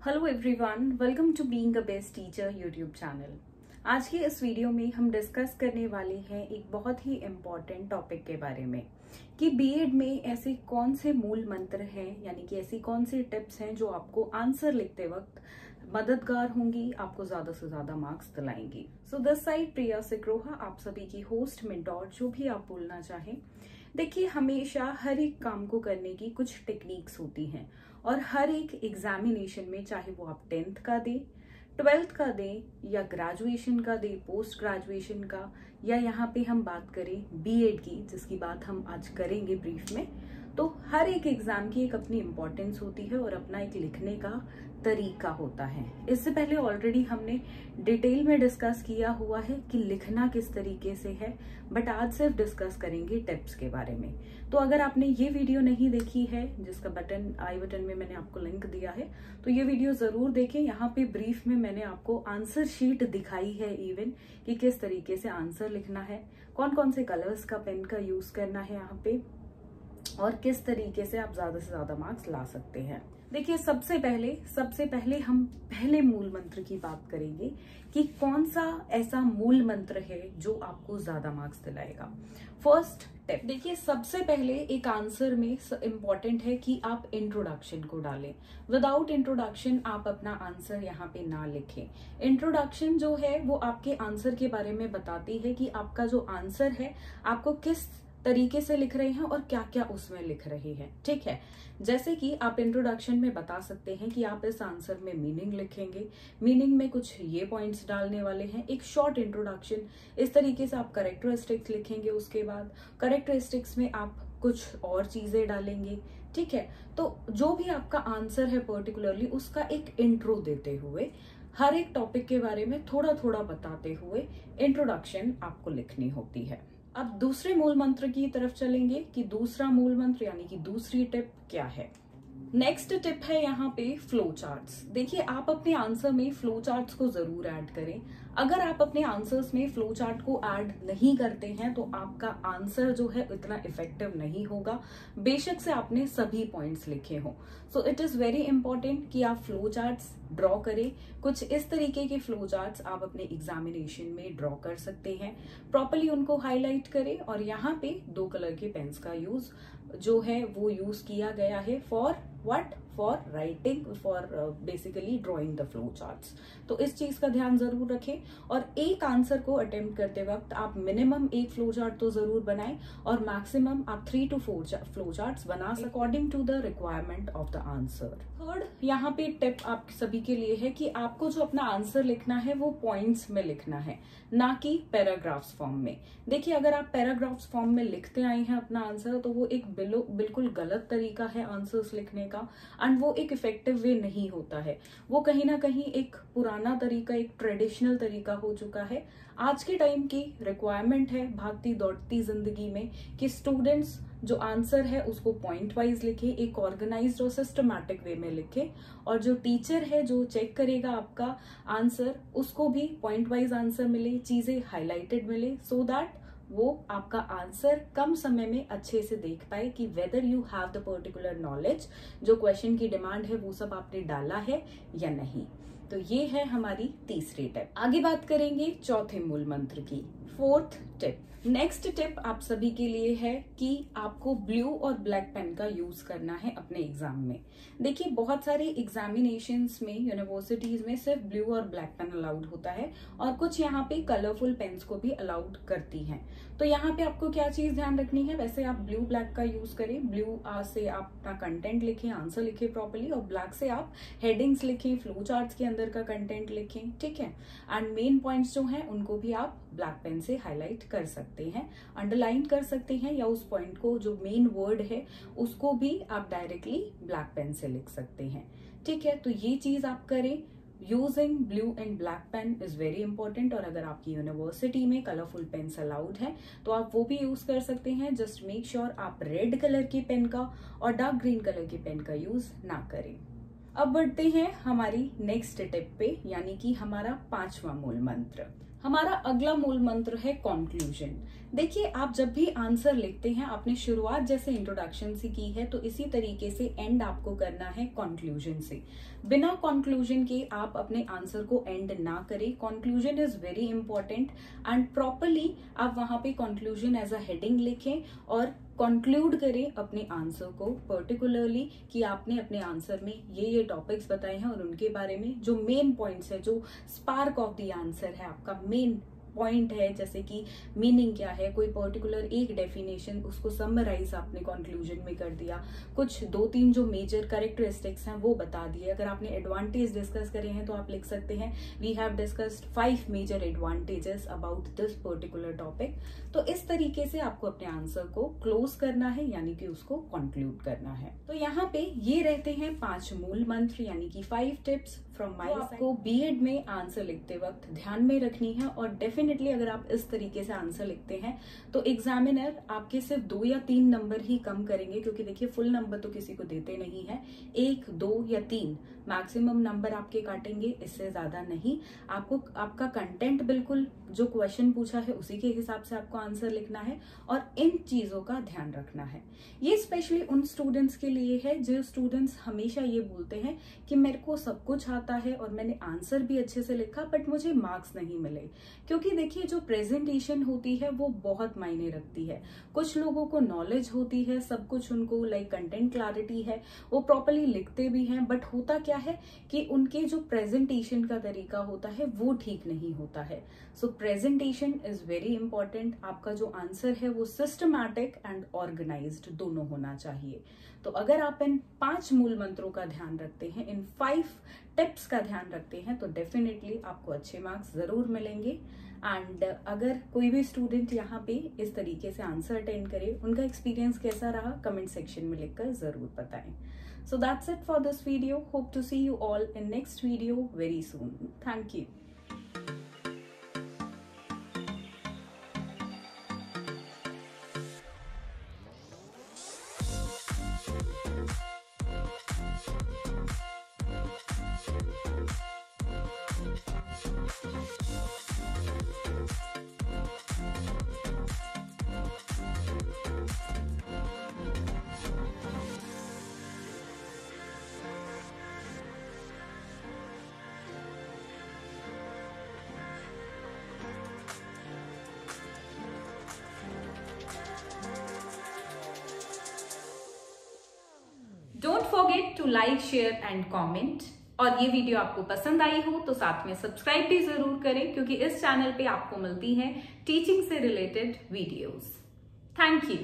Hello everyone, welcome to being a best teacher YouTube channel. आज की इस video में हम डिस्कस करने वाले हैं एक बहुत ही इम्पॉर्टेंट टॉपिक के बारे में कि बीएड में ऐसे कौन से मूल मंत्र हैं, यानी कि ऐसी कौन सी टिप्स हैं जो आपको आंसर लिखते वक्त मददगार होंगी, आपको ज्यादा से ज्यादा मार्क्स दिलाएंगी। सो दिस साइड प्रिया सिक्रोहा, आप सभी की होस्ट, मेंटोर, जो भी आप बोलना चाहें। देखिए, हमेशा हर एक काम को करने की कुछ टेक्निक्स होती हैं और हर एक एग्जामिनेशन में, चाहे वो आप 10th का दें, 12th का दें या ग्रेजुएशन का दें, पोस्ट ग्रेजुएशन का, या यहाँ पे हम बात करें बीएड की, जिसकी बात हम आज करेंगे ब्रीफ में, तो हर एक एग्जाम की एक अपनी इम्पोर्टेंस होती है और अपना एक लिखने का तरीका होता है। इससे पहले ऑलरेडी हमने डिटेल में डिस्कस किया हुआ है कि लिखना किस तरीके से है, बट आज सिर्फ डिस्कस करेंगे टिप्स के बारे में। तो अगर आपने ये वीडियो नहीं देखी है, जिसका आई बटन में मैंने आपको लिंक दिया है, तो ये वीडियो जरूर देखें। यहाँ पे ब्रीफ में मैंने आपको आंसर शीट दिखाई है इवन कि किस तरीके से आंसर लिखना है, कौन कौन से कलर्स का पेन का यूज करना है यहाँ पे, और किस तरीके से आप ज्यादा से ज्यादा मार्क्स ला सकते हैं। देखिए, सबसे पहले हम पहले मूल मंत्र की बात करेंगे कि कौन सा ऐसा मूल मंत्र है जो आपको ज्यादा मार्क्स दिलाएगा। फर्स्ट टिप, देखिए, सबसे पहले एक आंसर में इम्पॉर्टेंट है कि आप इंट्रोडक्शन को डालें। विदाउट इंट्रोडक्शन आप अपना आंसर यहाँ पे ना लिखें। इंट्रोडक्शन जो है वो आपके आंसर के बारे में बताती है कि आपका जो आंसर है आपको किस तरीके से लिख रहे हैं और क्या क्या उसमें लिख रहे हैं। ठीक है, जैसे कि आप इंट्रोडक्शन में बता सकते हैं कि आप इस आंसर में मीनिंग लिखेंगे, मीनिंग में कुछ ये पॉइंट्स डालने वाले हैं, एक शॉर्ट इंट्रोडक्शन। इस तरीके से आप करेक्टरिस्टिक्स लिखेंगे, उसके बाद करेक्टरिस्टिक्स में आप कुछ और चीजें डालेंगे। ठीक है, तो जो भी आपका आंसर है पर्टिकुलरली उसका एक इंट्रो देते हुए, हर एक टॉपिक के बारे में थोड़ा थोड़ा बताते हुए इंट्रोडक्शन आपको लिखनी होती है। अब दूसरे मूल मंत्र की तरफ चलेंगे कि दूसरा मूल मंत्र यानी कि दूसरी टिप क्या है। नेक्स्ट टिप है यहाँ पे फ्लो चार्ट्स। देखिए, आप अपने आंसर में फ्लो चार्ट्स को जरूर ऐड करें। अगर आप अपने आंसर्स में फ्लो चार्ट को ऐड नहीं करते हैं तो आपका आंसर जो है इतना इफेक्टिव नहीं होगा, बेशक से आपने सभी पॉइंट्स लिखे हों। So it is very important कि आप फ्लो चार्ट्स ड्रॉ करें। कुछ इस तरीके के फ्लो चार्ट्स आप अपने एग्जामिनेशन में ड्रॉ कर सकते हैं। प्रॉपर्ली उनको हाईलाइट करें और यहाँ पे 2 कलर के पेन्स का यूज जो है वो यूज किया गया है for writing, for basically drawing the flow charts. तो इस चीज का ध्यान जरूर रखें और एक आंसर को अटेम्प्ट करते वक्त आप मिनिमम एक फ्लो चार्ट तो जरूर बनाएं और मैक्सिमम आप 3 to 4 फ्लो चार्ट्स बना सकें according to the requirement of the answer. Third यहाँ पे टिप आप सभी के लिए है कि आपको जो अपना आंसर लिखना है वो पॉइंट्स में लिखना है, ना कि पैराग्राफ्स फॉर्म में। देखिए, अगर आप पैराग्राफ्स फॉर्म में लिखते आए हैं अपना आंसर तो वो एक बिल्कुल गलत तरीका है आंसर्स लिखने का, एंड वो एक इफेक्टिव वे नहीं होता है। वो कहीं ना कहीं एक पुराना तरीका, एक ट्रेडिशनल तरीका हो चुका है। आज के टाइम की रिक्वायरमेंट है भागती दौड़ती जिंदगी में कि स्टूडेंट्स जो आंसर है उसको पॉइंट वाइज लिखे, एक ऑर्गेनाइज्ड और सिस्टमैटिक वे में लिखे, और जो टीचर है जो चेक करेगा आपका आंसर उसको भी पॉइंट वाइज आंसर मिले, चीजें हाईलाइटेड मिले, सो दैट वो आपका आंसर कम समय में अच्छे से देख पाए कि whether you have the particular knowledge, जो क्वेश्चन की डिमांड है वो सब आपने डाला है या नहीं। तो ये है हमारी तीसरी टिप। आगे बात करेंगे चौथे मूल मंत्र की, फोर्थ टिप। नेक्स्ट टिप आप सभी के लिए है कि आपको ब्लू और ब्लैक पेन का यूज करना है अपने एग्जाम में। देखिए, बहुत सारे एग्जामिनेशंस में, यूनिवर्सिटीज में सिर्फ ब्लू और ब्लैक पेन अलाउड होता है और कुछ यहाँ पे कलरफुल पेन्स को भी अलाउड करती हैं। तो यहाँ पे आपको क्या चीज ध्यान रखनी है, वैसे आप ब्लू ब्लैक का यूज करें। ब्लू से आप अपना कंटेंट लिखें, आंसर लिखें प्रॉपर्ली, और ब्लैक से आप हेडिंग्स लिखें, फ्लो चार्ट्स के अंदर का कंटेंट लिखें। ठीक है, एंड मेन पॉइंट्स जो हैं उनको भी आप ब्लैक पेन से हाईलाइट कर सकते हैं, अंडरलाइन कर सकते हैं, या उस पॉइंट को जो मेन वर्ड है उसको भी आप डायरेक्टली ब्लैक पेन से लिख सकते हैं। ठीक है, तो ये चीज आप करें। Using blue and black pen is very important, और अगर आपकी यूनिवर्सिटी में कलरफुल पेन्स अलाउड है तो आप वो भी यूज कर सकते हैं। जस्ट मेक श्योर आप रेड कलर की पेन का और डार्क ग्रीन कलर की पेन का यूज ना करें। अब बढ़ते हैं हमारी नेक्स्ट टिप पे, यानी कि हमारा 5वां मूल मंत्र। हमारा अगला मूल मंत्र है कंक्लूजन। देखिए, आप जब भी आंसर लिखते हैं, आपने शुरुआत जैसे इंट्रोडक्शन से की है, तो इसी तरीके से एंड आपको करना है कंक्लूजन से। बिना कंक्लूजन के आप अपने आंसर को एंड ना करें। Conclusion is very important and properly आप वहां पे कंक्लूजन एज अ हेडिंग लिखें और कंक्लूड करें अपने आंसर को पर्टिकुलरली कि आपने अपने आंसर में ये टॉपिक्स बताए हैं और उनके बारे में जो मेन पॉइंट्स है, जो स्पार्क ऑफ द आंसर है, आपका मेन पॉइंट है, जैसे कि मीनिंग क्या है, कोई पर्टिकुलर एक डेफिनेशन, उसको समराइज आपने कंक्लूजन में कर दिया, कुछ 2-3 जो मेजर कैरेक्टरिस्टिक्स हैं वो बता दिए। अगर आपने एडवांटेज डिस्कस करे हैं तो आप लिख सकते हैं we have discussed 5 major advantages about this particular topic. तो इस तरीके से आपको अपने आंसर को क्लोज करना है, यानी कि उसको कंक्लूड करना है। तो यहाँ पे ये रहते हैं 5 मूल मंत्र, यानी कि 5 टिप्स फ्रॉम माय साइड आपको बीएड में आंसर लिखते वक्त ध्यान में रखनी है। और डेफिनेटली अगर आप इस तरीके से आंसर लिखते हैं तो एग्जामिनर आपके सिर्फ 2 या 3 नंबर ही कम करेंगे, क्योंकि देखिए फुल नंबर तो किसी को देते नहीं है। 1, 2 या 3 मैक्सिमम नंबर आपके काटेंगे, इससे ज्यादा नहीं। आपको आपका कंटेंट बिल्कुल जो क्वेश्चन पूछा है उसी के हिसाब से आपको आंसर लिखना है और इन चीजों का ध्यान रखना है। ये स्पेशली उन स्टूडेंट्स के लिए है जो स्टूडेंट्स हमेशा ये बोलते हैं कि मेरे को सब कुछ आता है और मैंने आंसर भी अच्छे से लिखा बट मुझे मार्क्स नहीं मिले। क्योंकि देखिए जो प्रेजेंटेशन होती है वो बहुत मायने रखती है। कुछ लोगों को नॉलेज होती है, सब कुछ उनको लाइक कंटेंट क्लैरिटी है, वो प्रॉपर्ली लिखते भी हैं, बट होता क्या है कि उनके जो प्रेजेंटेशन का तरीका होता है वो ठीक नहीं होता है। सो प्रेजेंटेशन इज वेरी इंपॉर्टेंट। आपका जो आंसर है वो सिस्टमैटिक एंड ऑर्गेनाइज्ड दोनों होना चाहिए। तो अगर आप इन 5 मूल मंत्रों का ध्यान रखते हैं, इन 5 टिप्स का ध्यान रखते हैं, तो डेफिनेटली आपको अच्छे मार्क्स जरूर मिलेंगे। एंड अगर कोई भी स्टूडेंट यहाँ पे इस तरीके से आंसर अटेंड करे, उनका एक्सपीरियंस कैसा रहा कमेंट सेक्शन में लिखकर जरूर बताएं। So that's it for this video. Hope to see you all in next video very soon. Thank you. Don't forget to like, share and comment. और ये वीडियो आपको पसंद आई हो तो साथ में सब्सक्राइब भी जरूर करें, क्योंकि इस चैनल पे आपको मिलती हैं टीचिंग से रिलेटेड वीडियोस। Thank you.